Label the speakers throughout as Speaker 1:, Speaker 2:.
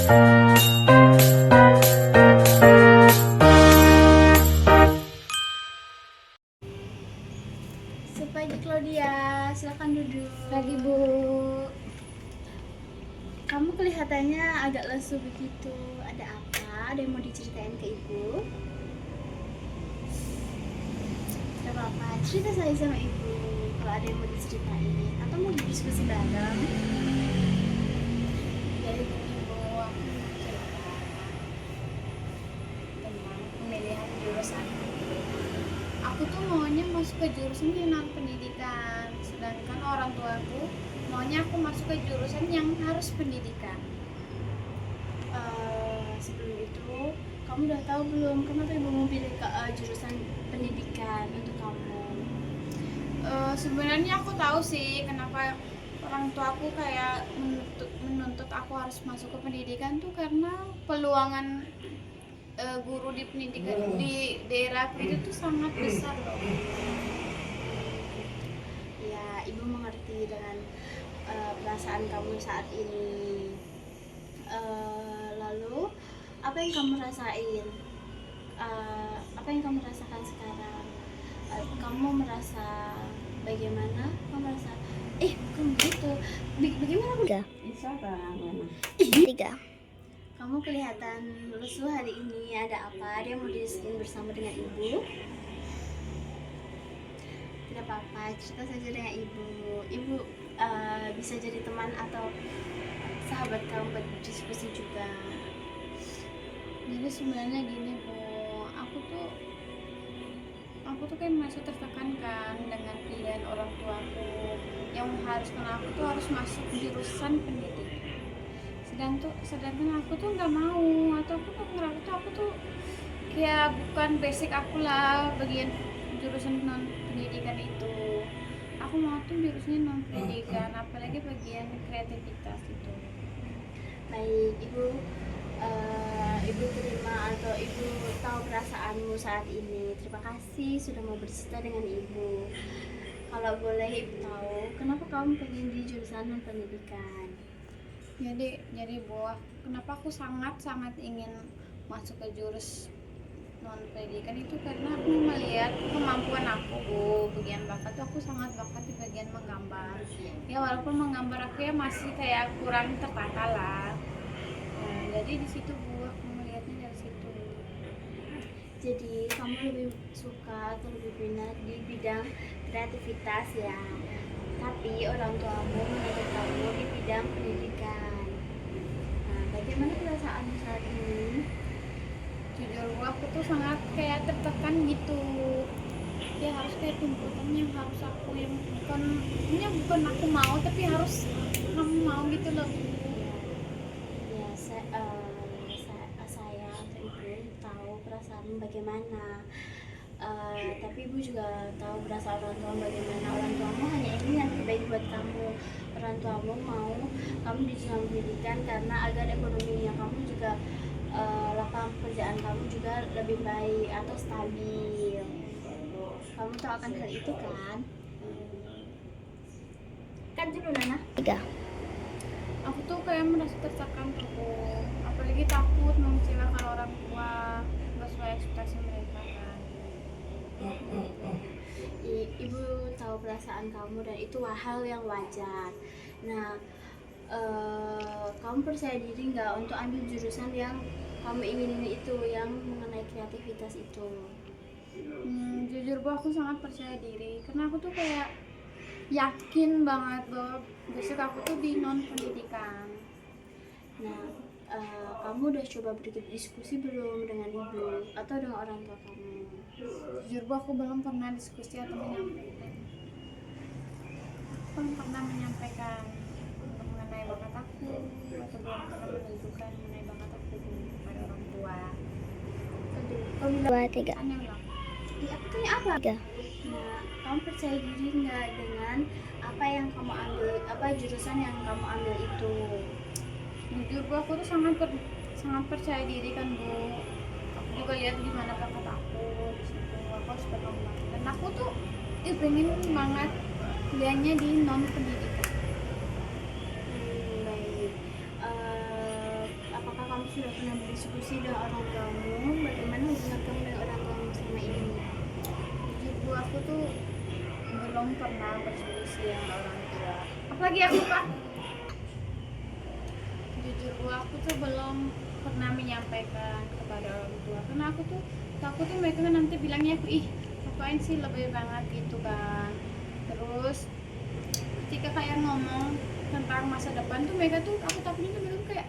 Speaker 1: Pagi Claudia, silakan duduk.
Speaker 2: Pagi Bu.
Speaker 1: Kamu kelihatannya agak lesu begitu. Ada apa? Ada yang mau diceritain ke ibu? Gak apa-apa, cerita saya sama ibu kalau ada yang mau diceritain atau mau diskusi bareng.
Speaker 2: Jadi gini Bu, aku mau cerita tentang pemilihan jurusan. Aku tuh maunya masuk ke jurusan yang non pendidikan, sedangkan orang tuaku maunya aku masuk ke jurusan yang harus pendidikan.
Speaker 1: Sebelum itu, kamu udah tahu belum kenapa ibu mau pilih jurusan pendidikan untuk kamu?
Speaker 2: Sebenarnya aku tahu sih kenapa orang tuaku kayak menuntut aku harus masuk ke pendidikan tuh karena peluangan guru di pendidikan di daerah itu tuh sangat besar loh.
Speaker 1: Ya, ibu mengerti dengan perasaan kamu saat ini. Lalu, apa yang kamu rasain? Apa yang kamu rasakan sekarang? Kamu merasa bagaimana? Kamu merasa, kamu gitu. Bagaimana Bu?
Speaker 3: Tiga.
Speaker 1: Kamu kelihatan lesu hari ini. Ada apa? Ada yang mau diskusiin bersama dengan ibu? Tidak apa-apa, cerita saja dengan ibu. Ibu bisa jadi teman atau sahabat kamu buat diskusi juga.
Speaker 2: Jadi sebenarnya gini Bu, aku tuh kan masih tertekan kan dengan pilihan orang tuaku yang mengharuskan aku tuh harus masuk jurusan pendidikan. Sedangkan aku tuh nggak mau, atau aku tuh ngerasa tuh aku tuh kayak bukan basic aku lah bagian jurusan non pendidikan itu. Aku mau tuh jurusannya non pendidikan, apalagi bagian kreativitas itu.
Speaker 1: Baik, ibu terima atau ibu tahu perasaanmu saat ini. Terima kasih sudah mau bercerita dengan ibu. Kalau boleh ibu tahu, kenapa kamu pengen di jurusan non pendidikan?
Speaker 2: Jadi Bu, kenapa aku sangat ingin masuk ke jurus non pendidikan itu karena aku melihat kemampuan aku Bu, bagian bakat tuh aku sangat bakat di bagian menggambar. Ya walaupun menggambar aku ya masih kayak kurang tertata lah. Nah, jadi di situ Bu, aku melihatnya dari situ.
Speaker 1: Jadi kamu lebih suka atau lebih minat di bidang kreativitas ya, tapi orang tuamu menuntut kamu di bidang pendidikan. Nah, bagaimana perasaanmu saat ini?
Speaker 2: Jujur Bu, aku tuh sangat kayak tertekan gitu. Ya harus kayak tuntutan yang harus aku yang bukan aku mau tapi harus kamu mau gitu loh Bu.
Speaker 1: Ya, saya atau ibu tahu perasaanmu bagaimana. Tapi ibu juga tahu perasaan orang tua bagaimana. Orang tuamu hanya ingin yang terbaik buat kamu. Orang tuamu mau kamu di jurusan pendidikan karena agar ekonominya kamu juga, lapangan pekerjaan kamu juga lebih baik atau stabil. Kamu tahu akan hal itu kan? Kan dulu Nana?
Speaker 3: Tiga.
Speaker 2: Aku tuh kayak merasa tertekan tuh Bu. Apalagi takut mengecewakan orang tua nggak sesuai ekspektasi mereka kan.
Speaker 1: Ibu tahu perasaan kamu dan itu hal yang wajar. Nah, kamu percaya diri nggak untuk ambil jurusan yang kamu ingin itu, yang mengenai kreativitas itu?
Speaker 2: Jujur Bu, aku sangat percaya diri karena aku tuh kayak yakin banget bahwa besok aku tuh di non pendidikan.
Speaker 1: Nah, kamu udah coba berdiskusi belum dengan ibu atau dengan orang tua kamu?
Speaker 2: Jujur Bu, aku belum pernah diskusi atau menyampaikan. Aku belum pernah menyampaikan mengenai bakat aku atau belum pernah menunjukkan mengenai bakat aku kepada orang tua.
Speaker 3: Dua, tiga.
Speaker 2: Aneh ulang.
Speaker 1: Aku tanya apa?
Speaker 3: Tiga.
Speaker 1: Nah, kamu percaya diri nggak dengan apa yang kamu ambil, apa jurusan yang kamu ambil itu?
Speaker 2: Jujur Bu, aku tuh sangat percaya diri kan Bu. Aku juga lihat gimana bakat aku di situ. Aku harus berkembang. Dan aku tuh pengen banget kuliahnya di non pendidikan.
Speaker 1: Baik. Apakah sudah pernah berdiskusi dengan orang tuamu? Bagaimana hubungan kamu dengan orang tuamu selama ini?
Speaker 2: Jujur Bu, aku tuh belum pernah berdiskusi dengan orang tua. Apalagi aku Pak. Jujur Bu, aku tuh belum pernah menyampaikan kepada orang tua karena aku tuh takut tuh mereka nanti bilangnya aku ngapain sih lebih banget gitu kan. Terus ketika kayak ngomong tentang masa depan tuh mereka tuh aku takutnya tuh mereka tuh kayak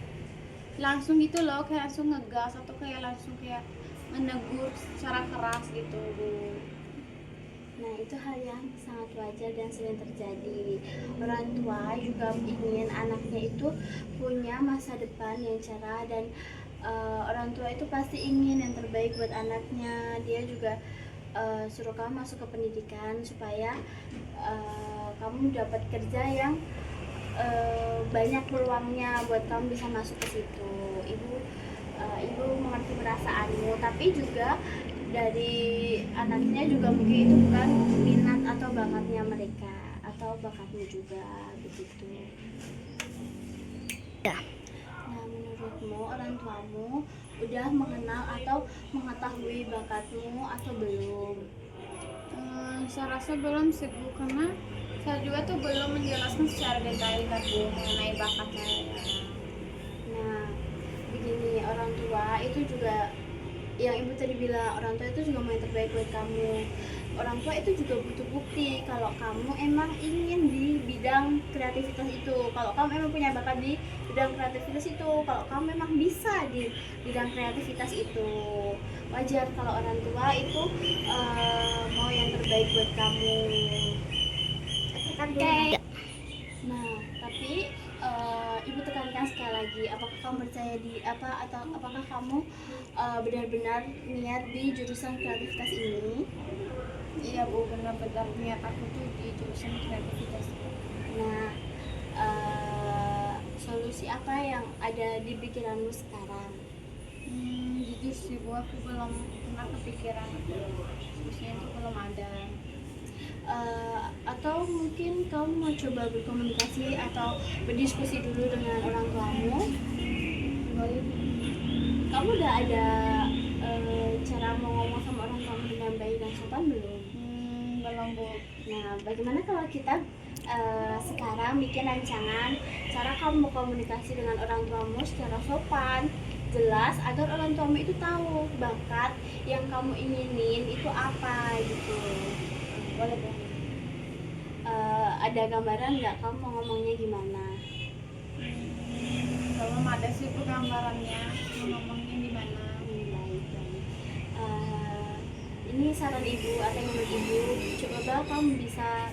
Speaker 2: langsung gitu loh, kayak langsung ngegas atau kayak langsung kayak menegur secara keras gitu Bu.
Speaker 1: Nah, itu hal yang sangat wajar dan sering terjadi. Orang tua juga ingin anaknya itu punya masa depan yang cerah dan orang tua itu pasti ingin yang terbaik buat anaknya. Dia juga suruh kamu masuk ke pendidikan supaya kamu dapat kerja yang banyak peluangnya buat kamu bisa masuk ke situ. Ibu mengerti perasaanmu, tapi juga dari anaknya juga mungkin itu bukan minat atau bakatnya mereka atau bakatmu juga begitu.
Speaker 3: Ya.
Speaker 1: Nah, menurutmu orang tuamu udah mengenal atau mengetahui bakatmu atau belum?
Speaker 2: Saya rasa belum sih Bu, karena saya juga tuh belum menjelaskan secara detail kan Bu mengenai bakatnya.
Speaker 1: Nah, begini, orang tua itu juga yang ibu tadi bilang, orang tua itu juga mau yang terbaik buat kamu. Orang tua itu juga butuh bukti kalau kamu emang ingin di bidang kreativitas itu, kalau kamu emang punya bakat di bidang kreativitas itu, kalau kamu memang bisa di bidang kreativitas itu. Wajar kalau orang tua itu mau yang terbaik buat kamu.
Speaker 3: Oke.
Speaker 1: Nah, tapi ibu tekankan sekali lagi, apakah kamu percaya di apa atau apakah kamu benar-benar niat di jurusan kreativitas ini?
Speaker 2: Iya Bu, benar-benar niat aku tuh di jurusan kreativitas.
Speaker 1: Nah, solusi apa yang ada di pikiranmu sekarang?
Speaker 2: Jujur sih Bu, aku belum pernah kepikiran solusinya itu belum ada.
Speaker 1: Atau mungkin kamu mau coba berkomunikasi atau berdiskusi dulu dengan orang tuamu?
Speaker 2: Boleh.
Speaker 1: Kamu udah ada cara mau ngomong sama orang tuamu dengan baik dan sopan belum?
Speaker 2: Belum Bu.
Speaker 1: Nah, bagaimana kalau kita sekarang bikin rancangan cara kamu komunikasi dengan orang tuamu secara sopan, jelas, agar orang tuamu itu tahu bakat yang kamu inginin itu apa gitu. Boleh Bu? Ada gambaran nggak kamu mau ngomongnya gimana?
Speaker 2: Belum ada sih Bu gambarannya, mau ngomongnya di mana.
Speaker 1: Baik, baik. Ini saran ibu atau menurut ibu, coba kamu bisa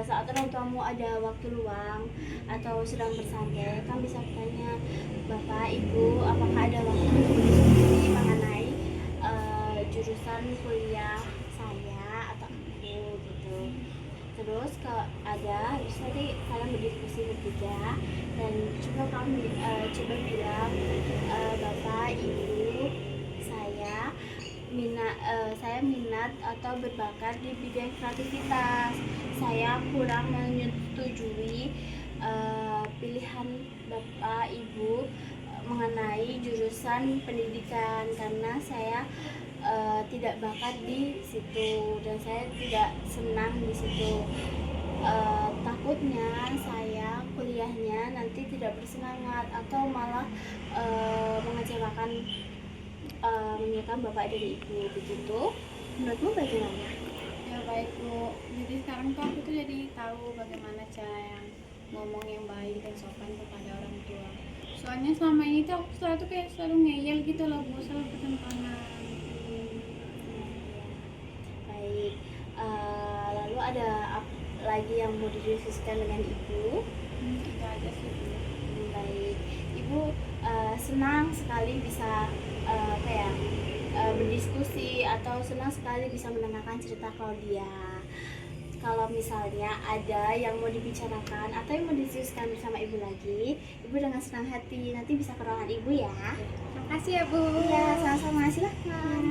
Speaker 1: saat orang tuamu ada waktu luang atau sedang bersantai, kamu bisa bertanya, Bapak, Ibu, apakah ada waktu untuk diskusi mengenai jurusan kuliah saya atau aku gitu. Terus kalau ada, terus nanti kalian berdiskusi bertiga dan coba kamu coba bilang, Bapak, Ibu, saya minat atau berbakat di bidang kreativitas. Saya kurang menyetujui pilihan Bapak Ibu mengenai jurusan pendidikan karena saya tidak bakat di situ dan saya tidak senang di situ. Takutnya saya kuliahnya nanti tidak bersemangat atau malah mengecewakan Bapak dan Ibu begitu. Menurutmu bagaimana?
Speaker 2: Ya baik Bu, jadi sekarang tuh aku tuh jadi tahu bagaimana cara yang ngomong yang baik dan sopan kepada orang tua. Soalnya selama ini tuh aku selalu ngeyel gitu loh Bu, selalu bertentangan.
Speaker 1: Baik, lalu ada lagi yang mau didiskusikan dengan Ibu?
Speaker 2: Itu aja sih Bu.
Speaker 1: Baik, Ibu senang sekali bisa berdiskusi atau senang sekali bisa mendengarkan cerita Claudia. Kalau misalnya ada yang mau dibicarakan atau yang mau didiskusikan bersama Ibu lagi, Ibu dengan senang hati nanti bisa ke ruangan Ibu ya.
Speaker 2: Terima kasih ya Bu.
Speaker 1: Iya, sama-sama, silakan.